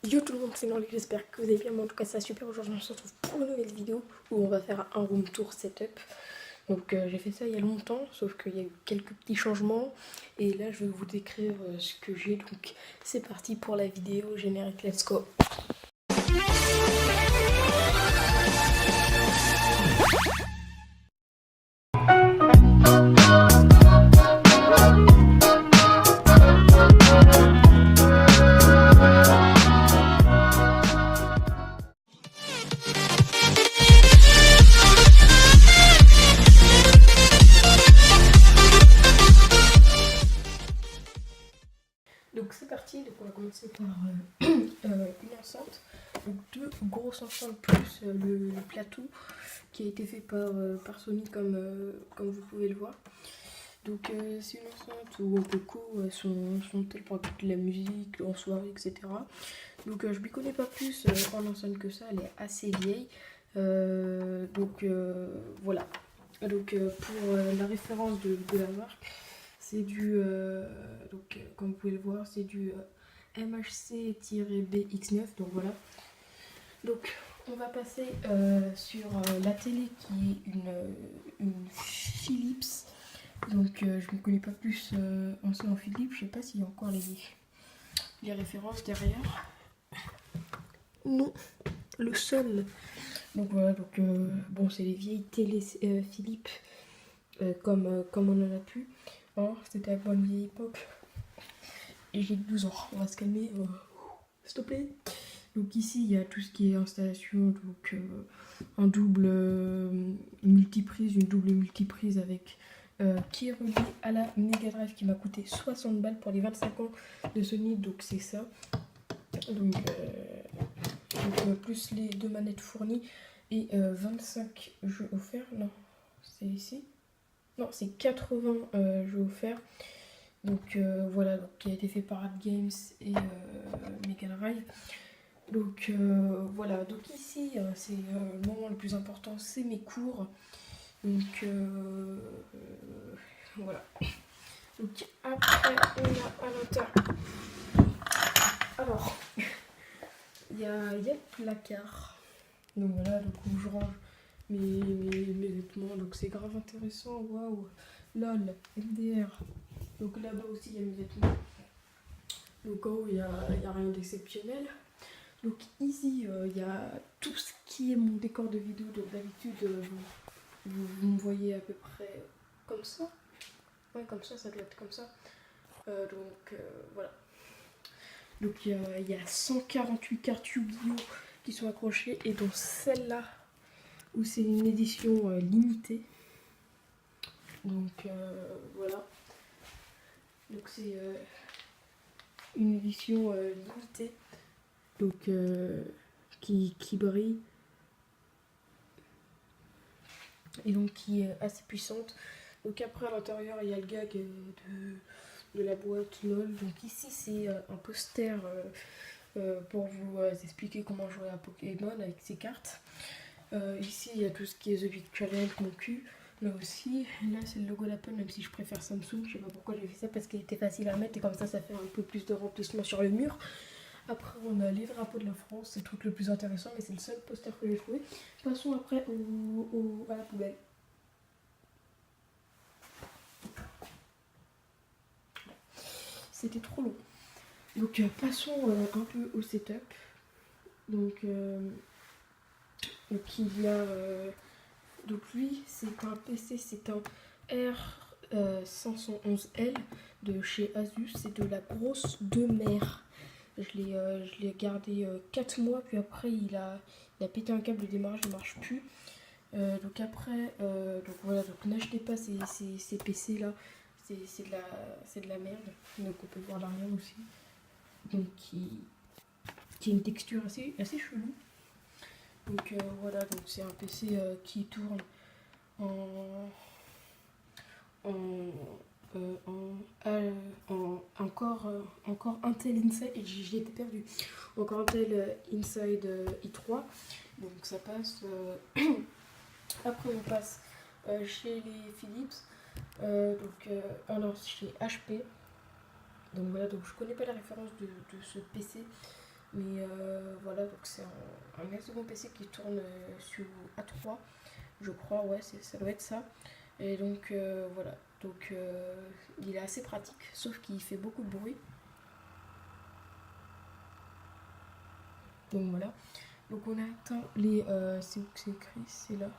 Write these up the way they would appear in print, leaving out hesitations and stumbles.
Yo tout le monde, c'est Norly, j'espère que vous allez bien, mais en tout cas ça super. Aujourd'hui on se retrouve pour une nouvelle vidéo où on va faire un room tour setup. Donc j'ai fait ça il y a longtemps, sauf qu'il y a eu quelques petits changements. Et là je vais vous décrire ce que j'ai, donc c'est parti pour la vidéo générique, let's go. Donc c'est parti, donc on va commencer par une enceinte, donc deux grosses enceintes plus le plateau qui a été fait par Sony comme vous pouvez le voir. Donc c'est une enceinte où on peut son tel pour écouter de la musique en soirée, etc. Donc je m'y connais pas plus en enceinte que ça, elle est assez vieille. Voilà. Donc pour la référence de la marque, c'est du, comme vous pouvez le voir, c'est du MHC-BX9, donc voilà. Donc on va passer sur la télé qui est une Philips. Donc je ne connais pas plus en Philips, je sais pas s'il y a encore les références derrière. Non, le seul. Donc voilà, donc bon, c'est les vieilles télé Philips comme on en a plus. Hein, c'était la bonne vieille époque. Et j'ai 12 ans, on va se calmer, s'il te plaît. Donc ici il y a tout ce qui est installation, donc un double multiprise, une double multiprise avec qui est relié à la Mega Drive qui m'a coûté 60 balles pour les 25 ans de Sony, donc c'est ça. Donc plus les deux manettes fournies et 25 jeux offerts. Non, c'est ici. Non, c'est 80 jeux offerts. Donc voilà, donc, qui a été fait par Art Games et Mega Drive. Donc voilà, donc ici c'est le moment le plus important, c'est mes cours. Donc voilà. Donc après on a à l'intérieur. Alors il y a le placard. Donc voilà, donc où je range mes vêtements. Donc c'est grave intéressant. Waouh. LOL, MDR. Donc là-bas aussi il y a mes vêtements. Donc en haut il n'y a rien d'exceptionnel. Donc ici il y a tout ce qui est mon décor de vidéo. Donc d'habitude vous me voyez à peu près comme ça. Ouais, comme ça doit être comme ça. Voilà. Donc il y a 148 cartes Yu-Gi-Oh qui sont accrochées, et dont celle-là où c'est une édition limitée. Donc voilà. Donc c'est une édition limitée. Donc qui brille. Et donc qui est assez puissante. Donc après à l'intérieur il y a le gag de la boîte LOL. Donc ici c'est un poster pour vous expliquer comment jouer à Pokémon avec ces cartes. Ici il y a tout ce qui est The Big Challenge, mon cul. Là aussi, là c'est le logo d'Apple, même si je préfère Samsung. Je sais pas pourquoi j'ai fait ça, parce qu'il était facile à mettre et comme ça fait un peu plus de remplissement sur le mur. Après on a les drapeaux de la France, c'est le truc le plus intéressant, mais c'est le seul poster que j'ai trouvé. Passons après à la poubelle. C'était trop long. Donc passons un peu au setup. Donc il y a donc lui c'est un PC, c'est un R511L de chez Asus, c'est de la grosse de mer. Je l'ai gardé 4 mois, puis après il a pété un câble de démarrage, il ne marche plus. Donc après, donc voilà, donc n'achetez pas ces PC là, c'est de la merde. Donc on peut voir l'arrière aussi. Donc qui a une texture assez chelou. Donc voilà, donc c'est un PC qui tourne encore Intel Inside, et j'y étais perdu. Encore Intel Inside i3. Donc ça passe. Après on passe chez les Philips. Alors chez HP. Donc voilà, donc je connais pas la référence de ce PC. Mais voilà, donc c'est un assez bon PC qui tourne sur A3, je crois, ouais, ça doit être ça. Et donc voilà, donc il est assez pratique, sauf qu'il fait beaucoup de bruit. Donc voilà, donc on a atteint les, c'est où que c'est écrit, c'est là,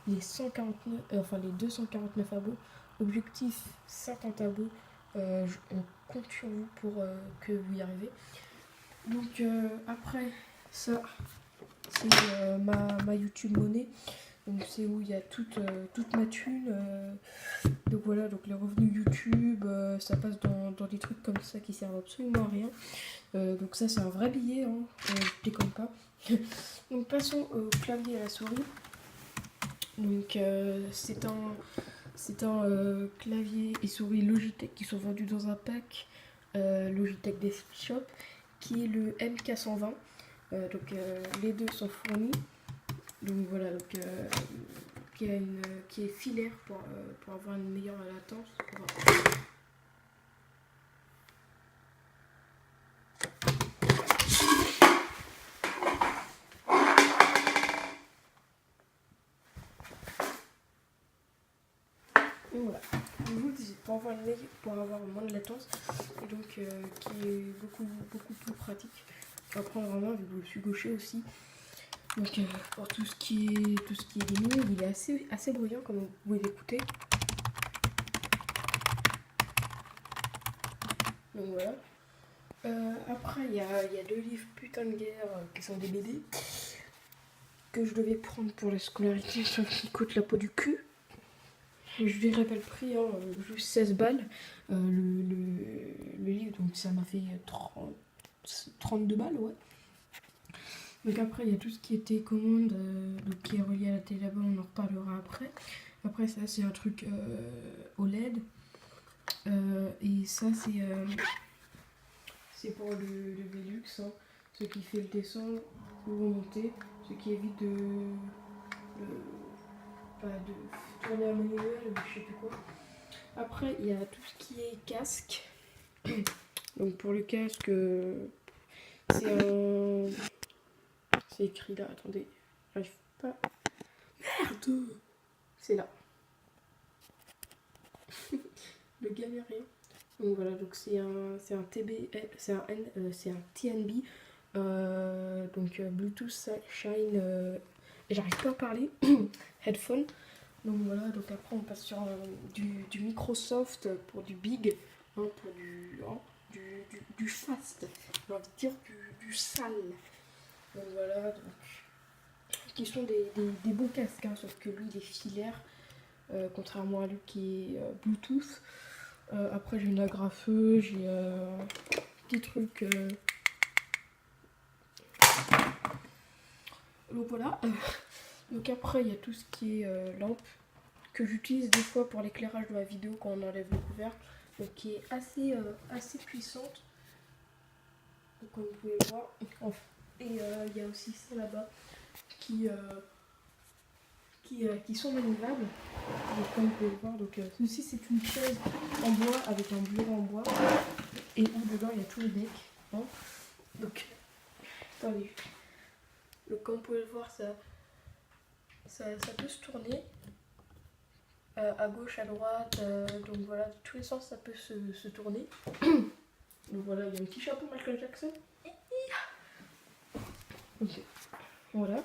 les 149, enfin les 249 abos. Objectif 50 abos. On compte sur vous pour que vous y arrivez. Donc après ça, c'est ma YouTube monnaie. Donc c'est où il y a toute ma thune. Donc voilà, donc les revenus YouTube, ça passe dans des trucs comme ça qui servent absolument à rien. Donc ça c'est un vrai billet, hein, je déconne pas. Donc passons au clavier et à la souris. Donc c'est un clavier et souris Logitech qui sont vendus dans un pack Logitech Desktop qui est le MK120. Donc les deux sont fournis. Donc voilà, donc, qui est filaire pour avoir une meilleure latence. Enfin, donc voilà, je vous le disais, pour avoir moins de latence et donc qui est beaucoup plus pratique. Après vraiment, vu que je suis gaucher aussi. Donc pour tout ce qui est gaming, il est assez bruyant comme vous pouvez l'écouter. Donc voilà. Après il y a deux livres putain de guerre qui sont des BD que je devais prendre pour la scolarité, sauf qu'ils coûtent la peau du cul. Je dirais pas le prix, hein, juste 16 balles. Le livre, donc ça m'a fait 32 balles, ouais. Donc après, il y a tout ce qui était commande, donc qui est relié à la télé là-bas, on en reparlera après. Après, ça, c'est un truc OLED. Et ça, c'est pour le Velux, hein, ce qui fait le descendre ou remonter, ce qui évite de tourner à manuel ou je sais plus quoi. Après, il y a tout ce qui est casque. Donc pour le casque, c'est un... C'est écrit là, attendez, j'arrive pas. Merde. C'est là. Le galérien. Donc voilà, donc c'est un TB, c'est un TNB, donc Bluetooth Shine, j'arrive pas à parler, headphone. Donc voilà, donc après on passe sur du Microsoft pour du big, hein, pour du fast, j'ai envie de dire du sale. Donc voilà, donc, qui sont des beaux casques, hein, sauf que lui il est filaire, contrairement à lui qui est Bluetooth. Après j'ai une agrafeuse, j'ai un petit truc. Donc voilà. Donc après il y a tout ce qui est lampe que j'utilise des fois pour l'éclairage de la vidéo quand on enlève le couvercle, donc qui est assez puissante. Donc, comme vous pouvez le voir. Et il y a aussi ça là-bas qui sont maniables. Donc comme vous pouvez le voir, donc ceci c'est une chaise en bois avec un bureau en bois et où dedans il y a tout le deck. Hein. Donc attendez. Donc comme vous pouvez le voir, ça peut se tourner à gauche, à droite, donc voilà, de tous les sens ça peut se tourner. Donc voilà, il y a un petit chapeau Michael Jackson. Ok, voilà.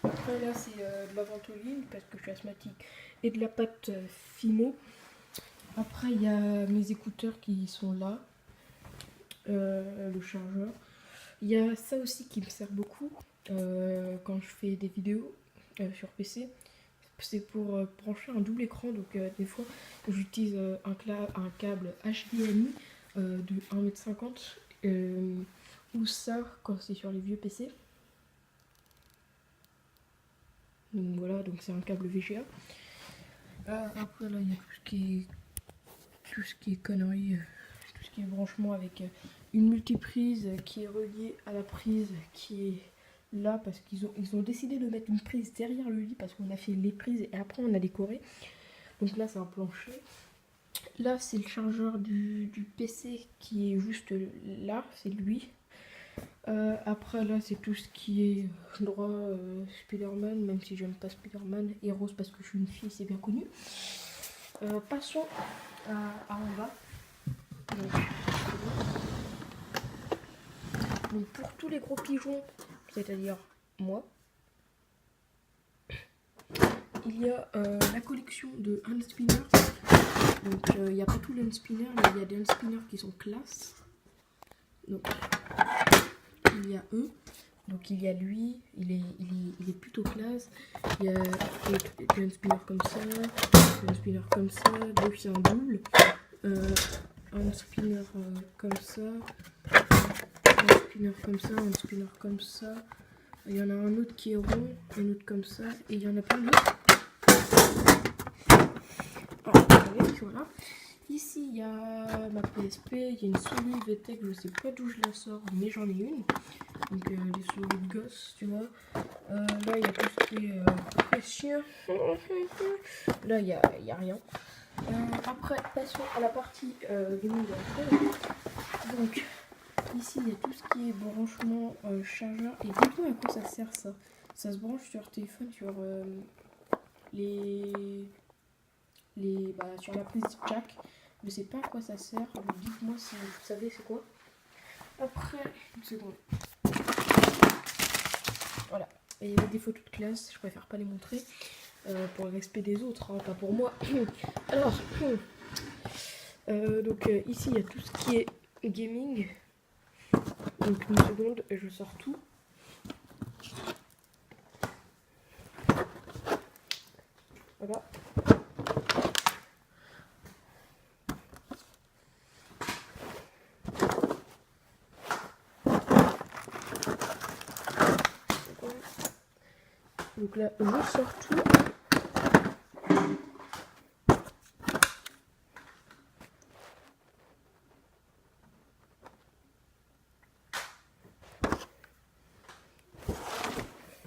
Après là c'est de la ventoline parce que je suis asthmatique et de la pâte Fimo. Après il y a mes écouteurs qui sont là, le chargeur. Il y a ça aussi qui me sert beaucoup quand je fais des vidéos sur PC. C'est pour brancher un double écran, donc des fois j'utilise un câble HDMI de 1,50 m ou ça quand c'est sur les vieux PC. Donc voilà, donc c'est un câble VGA. Après là il y a tout ce qui est conneries, tout ce qui est branchement avec une multiprise qui est reliée à la prise qui est là parce qu'ils ont décidé de mettre une prise derrière le lit parce qu'on a fait les prises et après on a décoré. Donc là c'est un plancher Là, c'est le chargeur du PC qui est juste là, c'est lui. Après, là, c'est tout ce qui est droit Spider-Man, même si j'aime pas Spider-Man. Et Rose, parce que je suis une fille, c'est bien connu. Passons à en bas. Donc, pour tous les gros pigeons, c'est-à-dire moi, il y a la collection de hand spinners. Donc il n'y a pas tous les hand spinners, mais il y a des hand spinners qui sont classe. Donc il y a eux. Donc il y a lui, il est plutôt classe. Il y a des hand spinners comme ça, des hand spinners comme ça, donc c'est un double. Un spinner comme ça, un spinner comme ça, un spinner comme ça. Il y en a un autre qui est rond, un autre comme ça, et il y en a plein d'autres. Voilà. Ici, il y a ma PSP, il y a une souris VTech, je sais pas d'où je la sors, mais j'en ai une. Donc, des souris de gosse, tu vois. Là, il y a tout ce qui est pression. Là, il y a rien. Après, passons à la partie gaming. Donc, ici, il y a tout ce qui est branchement, chargeur. Et dites-moi à quoi ça sert ça. Ça se branche sur téléphone, sur sur la prise jack. Je sais pas à quoi ça sert. Dites-moi si vous savez c'est quoi. Après, une seconde. Voilà. Et il y a des photos de classe, je préfère pas les montrer. Pour le respect des autres, hein, pas pour moi. Alors, donc ici il y a tout ce qui est gaming. Donc une seconde, je sors tout. Voilà. Donc là, je sors tout.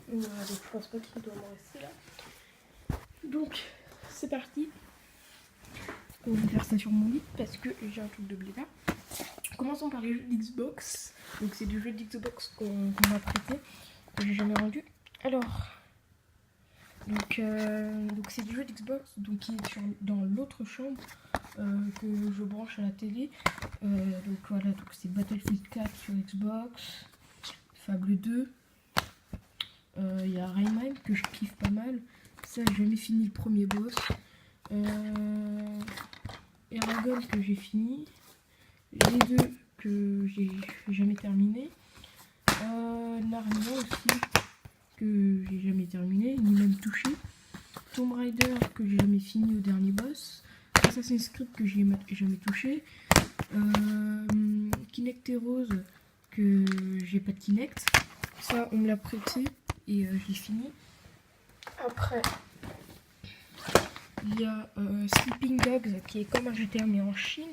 Voilà, donc je pense pas qu'il doit m'en rester là. Donc, c'est parti. On va faire ça sur mon lit parce que j'ai un truc de blé là. Commençons par les jeux d'Xbox. Donc c'est des jeux d'Xbox qu'on m'a prêté, que j'ai jamais rendu. Alors, donc c'est des jeux d'Xbox donc qui est dans l'autre chambre que je branche à la télé. Donc voilà, donc c'est Battlefield 4 sur Xbox, Fable 2. Il y a Rayman que je kiffe pas mal. Ça, j'ai jamais fini le premier boss. Eragon que j'ai fini. Les deux que j'ai jamais terminé. Narnia aussi que j'ai jamais terminé, ni même touché. Tomb Raider que j'ai jamais fini au dernier boss. Assassin's Creed que j'ai jamais touché. Kinect Heroes que j'ai pas de Kinect. Ça on me l'a prêté et j'ai fini. Après il y a Sleeping Dogs qui est comme un GTA mais en Chine.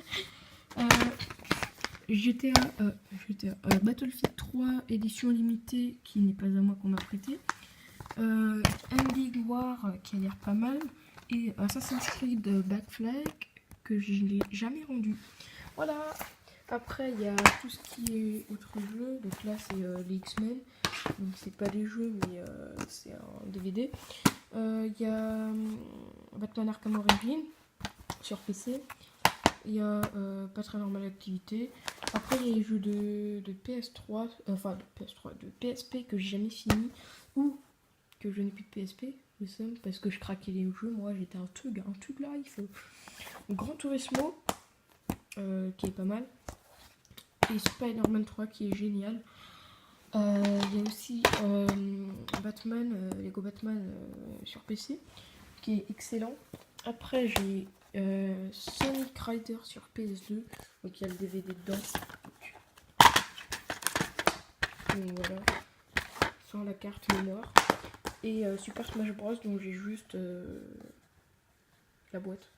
Battlefield 3 édition limitée qui n'est pas à moi qu'on m'a prêté. Ending War qui a l'air pas mal. Et Assassin's Creed Black Flag que je n'ai jamais rendu. Voilà. Après il y a tout ce qui est autre jeu. Donc là c'est les X-Men. Donc c'est pas des jeux mais c'est un DVD. Il y a Batman Arkham Origins sur PC. Il y a pas très normal activité. Après il y a les jeux de PS3, de PSP que j'ai jamais fini ou que je n'ai plus de PSP, le seum, parce que je craquais les jeux. Moi j'étais un thug life. Grand Turismo qui est pas mal. Et Spider-Man 3 qui est génial. Il y a aussi Lego Batman sur PC qui est excellent. Après j'ai Sonic Rider sur PS2, donc il y a le DVD dedans. Donc voilà, sans la carte mémoire. Et Super Smash Bros, donc j'ai juste la boîte.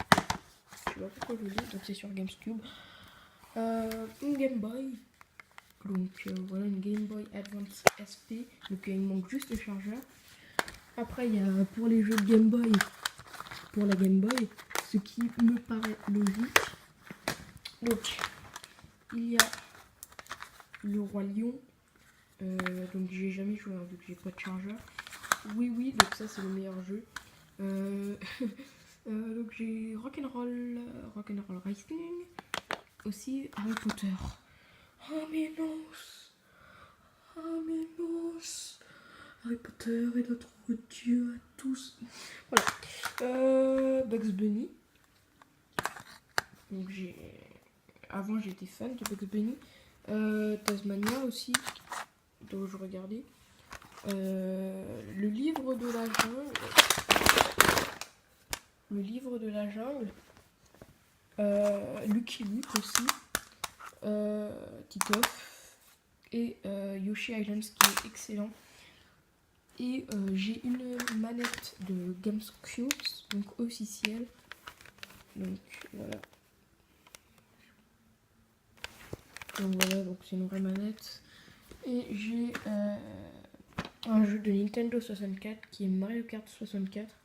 Je sais pas pourquoi je le dis, donc c'est sur GameCube. Une Game Boy. Donc voilà, une Game Boy Advance SP. Donc il manque juste le chargeur. Après il y a pour les jeux de Game Boy, pour la Game Boy, ce qui me paraît logique. Donc, il y a le Roi Lion. Donc, j'ai jamais joué, hein, vu que j'ai pas de chargeur. Oui, donc ça, c'est le meilleur jeu. Donc, j'ai Rock'n'Roll Racing. Aussi, Harry Potter. Oh, mais non! Harry Potter est notre dieu à tous. Voilà. Bugs Bunny. Donc avant j'étais fan de Bugs Bunny. Tasmania aussi, dont je regardais. Le livre de la jungle. Lucky Luke aussi. Titeuf. Et Yoshi Islands qui est excellent. Et j'ai une manette de GameCube, donc officielle. Donc voilà. Donc c'est une vraie manette. Et j'ai un jeu de Nintendo 64 qui est Mario Kart 64.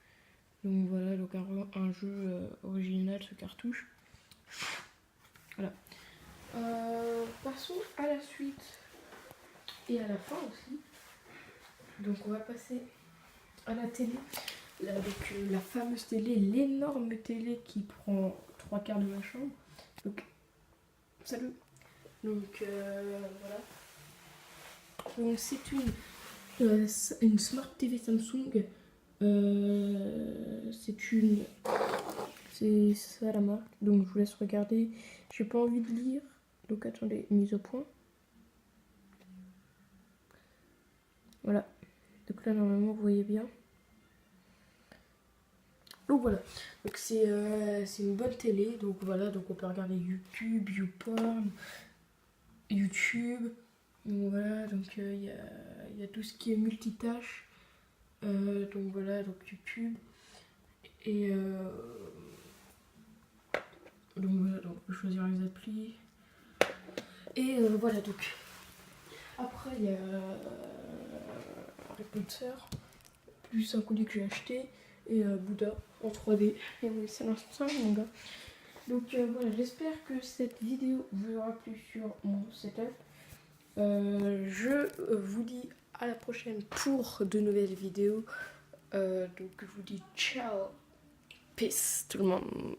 Donc voilà, donc un jeu original, ce cartouche. Voilà. Passons à la suite et à la fin aussi. Donc on va passer à la télé. Là, donc, la fameuse télé, l'énorme télé qui prend 3/4 de ma chambre. Donc, salut. Donc voilà. Donc c'est une Smart TV Samsung. C'est ça la marque. Donc je vous laisse regarder. J'ai pas envie de lire. Donc attendez, mise au point. Voilà. Donc là normalement vous voyez bien. Donc voilà. Donc c'est une bonne télé. Donc voilà. Donc on peut regarder YouTube, YouPorn, YouTube. Donc voilà. Donc il y a tout ce qui est multitâche. Donc voilà. Donc YouTube. Et donc voilà, donc on peut choisir les applis. Et voilà, donc après il y a Harry Potter, plus un colis que j'ai acheté, et Bouddha en 3D. Et oui, c'est l'instant mon gars. Donc voilà, j'espère que cette vidéo vous aura plu sur mon setup. Je vous dis à la prochaine pour de nouvelles vidéos. Donc je vous dis ciao, peace tout le monde.